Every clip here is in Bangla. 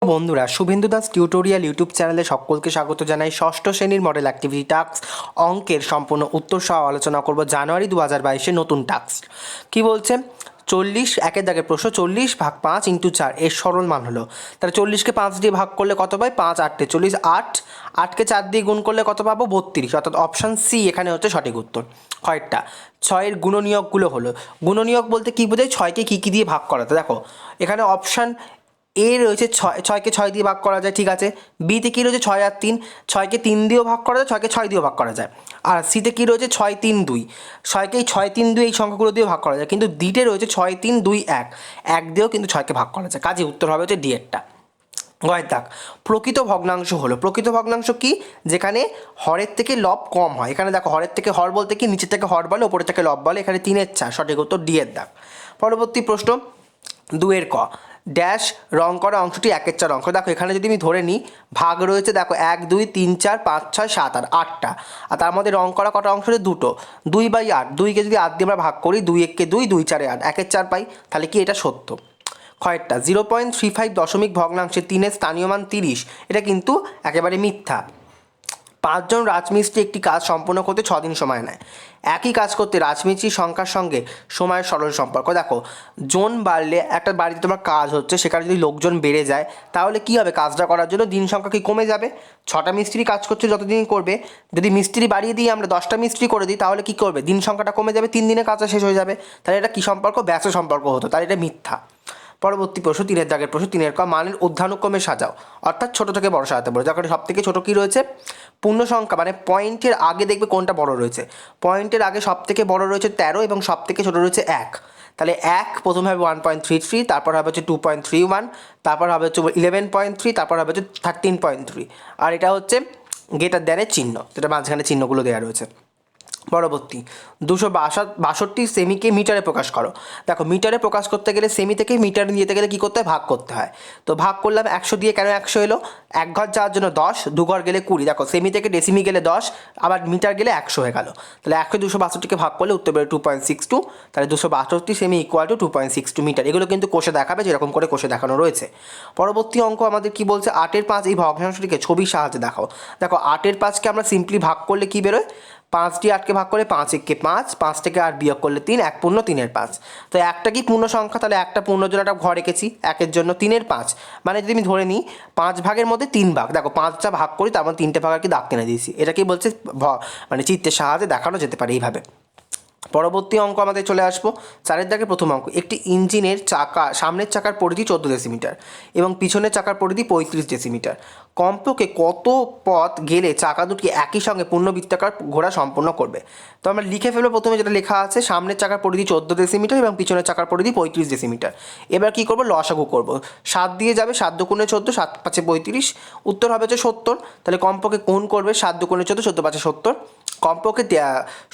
বন্ধুরা, শুভেন্দু দাস টিউটোরিয়াল ইউটিউব চ্যানেলে সকলকে স্বাগত জানাই। ষষ্ঠ শ্রেণীর মডেল অ্যাক্টিভিটি টাস্ক অঙ্কের সম্পূর্ণ উত্তর সহ আলোচনা করব জানুয়ারি 2022-এর নতুন টাস্ক। কি বলছে? 40 একের দাগের প্রশ্ন, 40 ভাগ 5 ইন্টু 4 এর সরল মান হলো। তাহলে 40কে 5 দিয়ে ভাগ করলে কত পাই? 5 8 40, 8কে 4 দিয়ে গুণ করলে কত পাবো? 32। অর্থাৎ অপশান সি এখানে হচ্ছে সঠিক উত্তর। কয়েকটা 6-এর গুণনীয়কগুলো হলো। গুণনীয়ক বলতে কী বোঝায়? 6কে কী দিয়ে ভাগ করাতে। দেখো এখানে অপশান এ রয়েছে 6কে 6 দিয়ে ভাগ করা যায়, ঠিক আছে। বিতে কী রয়েছে? 6 আর 3, 6কে 3 দিয়েও ভাগ করা যায়, 6কে 6 দিয়েও ভাগ করা যায়। আর সিতে কী রয়েছে? 6 3 2, 6কে 6 3 2 এই সংখ্যাগুলো দিয়েও ভাগ করা যায়। কিন্তু ডিতে রয়েছে 6 3 2 1, 1 দিয়েও কিন্তু 6কে ভাগ করা যায়। কাজে উত্তর হবে হচ্ছে ডি এরটা। গয়ের দাগ প্রকৃত ভগ্নাংশ হলো। প্রকৃত ভগ্নাংশ কি? যেখানে হরের থেকে লব কম হয়। এখানে দেখো হরের থেকে হর বলতে কি? নিচের থেকে হর বলে, ওপরের থেকে লব বলে। এখানে 3-এর 4, সঠিক উত্তর ডি এর দাগ। পরবর্তী প্রশ্ন 2-এর ক, ড্যাশ রং করা অংশটি 1-এর 4 অংশ। দেখো এখানে যদি আমি ধরে নিই, ভাগ রয়েছে দেখো 1 2 3 4 5 6 7 আর 8টা, আর তার মধ্যে রং করা কটা অংশ রয়েছে? দুটো। 2/8, 2কে যদি 8 দিয়ে আমরা ভাগ করি, 2 1 2, 2 4 8, 1-এর 4 পাই। তাহলে কি এটা সত্য? ক্ষয়েরটা 0.35 দশমিক ভগ্নাংশে 3-এর স্থানীয় মান 30, এটা কিন্তু একেবারে মিথ্যা। 5 জন রাজমিস্ত্রি একটি কাজ সম্পন্ন করতে 6 দিন সময় নেয়। একই কাজ করতে রাজমিস্ত্রির সংখ্যার সঙ্গে সময়ের সরল সম্পর্ক। দেখো জন বাড়লে, একটা বাড়িতে তোমার কাজ হচ্ছে, সেখানে যদি লোকজন বেড়ে যায় তাহলে কি হবে? কাজটা করার জন্য দিন সংখ্যা কি কমে যাবে? 6টা মিস্ত্রি কাজ করছে, যতদিন করবে। যদি মিস্ত্রি বাড়িয়ে দিই, আমরা 10টা মিস্ত্রি করে দিই, তাহলে কি করবে? দিন সংখ্যাটা কমে যাবে, 3 দিনে কাজটা শেষ হয়ে যাবে। তাহলে এটা কী সম্পর্ক? ব্যস্ত সম্পর্ক হতো। তাহলে এটা মিথ্যা। পরবর্তী প্রশ্ন 3-এর দাগের প্রশ্ন, 3-এর ক, মানের ঊর্ধ্বানুক্রমে সাজাও। অর্থাৎ ছোটো থেকে বড় সাজাতে বলে। যখন সব থেকে ছোটো কী রয়েছে? পূর্ণ সংখ্যা, মানে পয়েন্টের আগে দেখবে কোনটা বড় রয়েছে। পয়েন্টের আগে সব থেকে বড় রয়েছে 13 এবং সব থেকে ছোটো রয়েছে 1। তাহলে 1 প্রথমে হবে 1.33, তারপর হবে হচ্ছে 2.31, তারপর হবে হচ্ছে 11.3, তারপর হবে হচ্ছে 13.3। আর এটা হচ্ছে গ্রেটার দ্যানের চিহ্ন, যেটা মাঝখানে চিহ্নগুলো দেওয়া রয়েছে। পরবর্তী 262 সেমিকে মিটারে প্রকাশ করো। দেখো মিটারে প্রকাশ করতে গেলে সেমি থেকে মিটারে নিয়ে যেতে গেলে কী করতে হয়? ভাগ করতে হয়। তো ভাগ করলাম 100 দিয়ে। কেন 100 এলো? 1 ঘর যাওয়ার জন্য 10, 2 ঘর গেলে 20। দেখো সেমি থেকে ডেসিমি গেলে 10, আবার মিটার গেলে 100 হয়ে গেল। তাহলে 100 262কে ভাগ করলে উত্তর বেরোবে 2.62। তাহলে 262 সেমি ইকুয়াল টু 2.62 মিটার। এগুলো কিন্তু কোষে দেখাবে, যেরকম করে কোষে দেখানো রয়েছে। পরবর্তী অঙ্ক আমাদের কি বলছে? 8-এর 5 এই ভগ্নাংশটিকে ছবির সাহায্যে দেখাও। দেখো 8-এর 5কে আমরা সিম্পলি ভাগ করলে কি বেরোয়? 5 দিয়ে 8কে ভাগ করে 5 1 5, 5 থেকে 8 বিয়োগ করলে 3, 1 পূর্ণ 3-এর 5। তো একটা কি পূর্ণ সংখ্যা? তাহলে একটা পূর্ণ জন্য একটা ঘর রেখেছি, 1-এর জন্য 3-এর 5। মানে যদি আমি ধরে নিই 5 ভাগের মধ্যে 3 ভাগ, দেখো 5টা ভাগ করি, তার মধ্যে 3টে ভাগ আর কি দাগ টেনে দিয়েছি। এটা কি বলছে? মানে চিত্রের সাহায্যে দেখানো যেতে পারে এইভাবে। পরবর্তী অঙ্ক আমাদের চলে আসবো 4-এর দাগের প্রথম অঙ্ক। একটি ইঞ্জিনের চাকা, সামনের চাকার পরিধি 14 ডেসিমিটার এবং পিছনের চাকার পরিধি 35 ডেসিমিটার। কমপক্ষে কত পথ গেলে চাকা দুটি একই সঙ্গে পূর্ণবৃত্তাকার ঘোরা সম্পন্ন করবে? তো আমরা লিখে ফেলবো প্রথমে যেটা লেখা আছে, সামনের চাকার পরিধি 14 ডেসিমিটার এবং পিছনের চাকার পরিধি 35 ডেসিমিটার। এবার কী করবো? লসাগু করবো। 7 দিয়ে যাবে, 7 2 14, 7 5 35, উত্তর হবে হচ্ছে 70। তাহলে কমপক্ষে কোণ করবে 7 2 14, 14 5 70। কমপক্ষে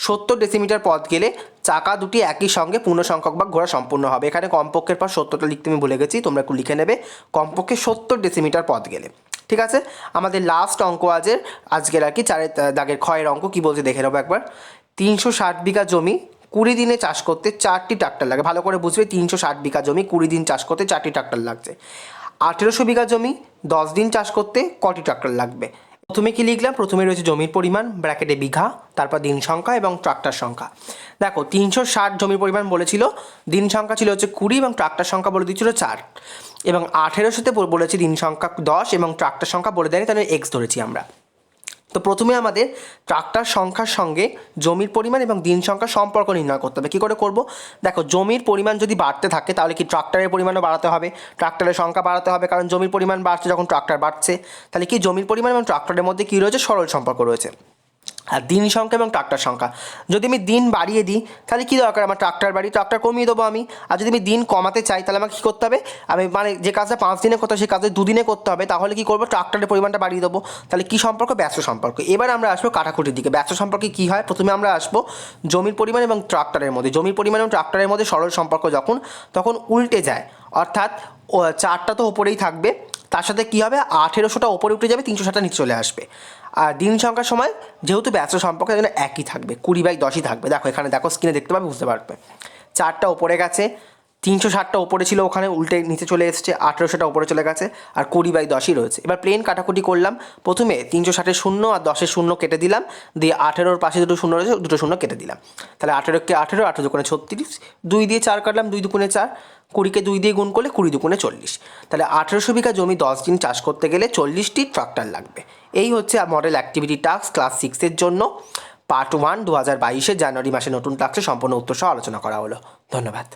70 ডেসিমিটার পথ গেলে চাকা দুটি একই সঙ্গে পূর্ণ সংখ্যক ভাগ ঘোরা সম্পূর্ণ হবে। এখানে কমপক্ষের পর 70টা লিখতে আমি ভুলে গেছি, তোমরা একটু লিখে নেবে। কমপক্ষে 70 ডেসিমিটার পথ গেলে। ঠিক আছে, আমাদের লাস্ট অঙ্ক আজকের আর কি 4-এর দাগের ক্ষয়ের অঙ্ক। কি বলছে দেখে নেবো একবার। 360 বিঘা জমি 20 দিনে চাষ করতে 4টি ট্রাক্টর লাগে। ভালো করে বুঝবে, 360 বিঘা জমি 20 দিন চাষ করতে 4টি ট্রাক্টর লাগছে। 1800 বিঘা জমি 10 দিন চাষ করতে কটি ট্রাক্টর লাগবে? প্রথমে কি লিখলাম? প্রথমে রয়েছে জমির পরিমাণ, ব্র্যাকেটে বিঘা, তারপর দিন সংখ্যা এবং ট্রাক্টর সংখ্যা। দেখো 360 জমির পরিমাণ বলেছিল, দিন সংখ্যা ছিল হচ্ছে 20 এবং ট্রাক্টর সংখ্যা বলে দিচ্ছিল 4, এবং 1800-তে বলেছে দিন সংখ্যা 10 এবং ট্রাক্টর সংখ্যা বলে দেয়নি, তাহলে এক্স ধরেছি আমরা। তো প্রথমে আমাদের ট্রাক্টর সংখ্যার সঙ্গে জমির পরিমাণ এবং দিন সংখ্যার সম্পর্ক নির্ণয় করতে হবে। কী করে করব? দেখো জমির পরিমাণ যদি বাড়তে থাকে তাহলে কি ট্রাক্টরের পরিমাণও বাড়াতে হবে, ট্রাক্টরের সংখ্যা বাড়াতে হবে, কারণ জমির পরিমাণ বাড়ছে যখন ট্রাক্টর বাড়ছে। তাহলে কি জমির পরিমাণ এবং ট্রাক্টরের মধ্যে কী রয়েছে? সরল সম্পর্ক রয়েছে। আর দিন সংখ্যা এবং ট্রাক্টর সংখ্যা, যদি আমি দিন বাড়িয়ে দিই তাহলে কী দরকার? আমার ট্রাক্টর বাড়ি, ট্রাক্টর কমিয়ে দেবো আমি। আর যদি আমি দিন কমাতে চাই তাহলে আমাকে কী করতে হবে? আমি মানে যে কাজটা 5 দিনে করতে হয় সেই কাজটা 2 দিনে করতে হবে। তাহলে কী করবো? ট্রাক্টরের পরিমাণটা বাড়িয়ে দেবো। তাহলে কী সম্পর্ক? ব্যস্ত সম্পর্ক। এবার আমরা আসবো কাটাকুটির দিকে। ব্যস্ত সম্পর্কে কী হয়? প্রথমে আমরা আসবো জমির পরিমাণ এবং ট্রাক্টরের মধ্যে। জমির পরিমাণ এবং ট্রাক্টরের মধ্যে সরল সম্পর্ক তখন উল্টে যায়। অর্থাৎ 4টা তো ওপরেই থাকবে, তার সাথে কী হবে? 1800টা ওপরে উঠে যাবে, 360টা নিচে চলে আসবে। আর দিন সংখ্যার সময় যেহেতু ব্যস্ত সম্পর্ক, তাই জন্য একই থাকবে, 20/10ই থাকবে। দেখো এখানে দেখো, স্ক্রিনে দেখতে পাবে, বুঝতে পারবে। 4টা ওপরে গেছে, 360টা ওপরে ছিল, ওখানে উল্টে নিচে চলে এসছে, 1800টা ওপরে চলে গেছে, আর 20/10ই রয়েছে। এবার প্লেন কাটাকুটি করলাম, প্রথমে 360-এর 0 আর 10-এর 0 কেটে দিলাম, দিয়ে 18-ওর পাশে দুটো শূন্য রয়েছে, দুটো শূন্য কেটে দিলাম। তাহলে 18কে 18, 18 দুগুণে 36, 2 দিয়ে 4 কাটলাম, 2 দুগুণে 4, 20কে 2 দিয়ে গুণ করলে 20 দুগুণে 40। তাহলে 1800 বিঘা জমি 10 দিন চাষ করতে গেলে 40টি ট্রাক্টর লাগবে। এই হচ্ছে মডেল অ্যাক্টিভিটি টাস্ক ক্লাস 6-এর জন্য পার্ট 1 2022-এর জানুয়ারি মাসে নতুন টাস্কের সম্পূর্ণ উত্তর সহ আলোচনা করা হলো। ধন্যবাদ।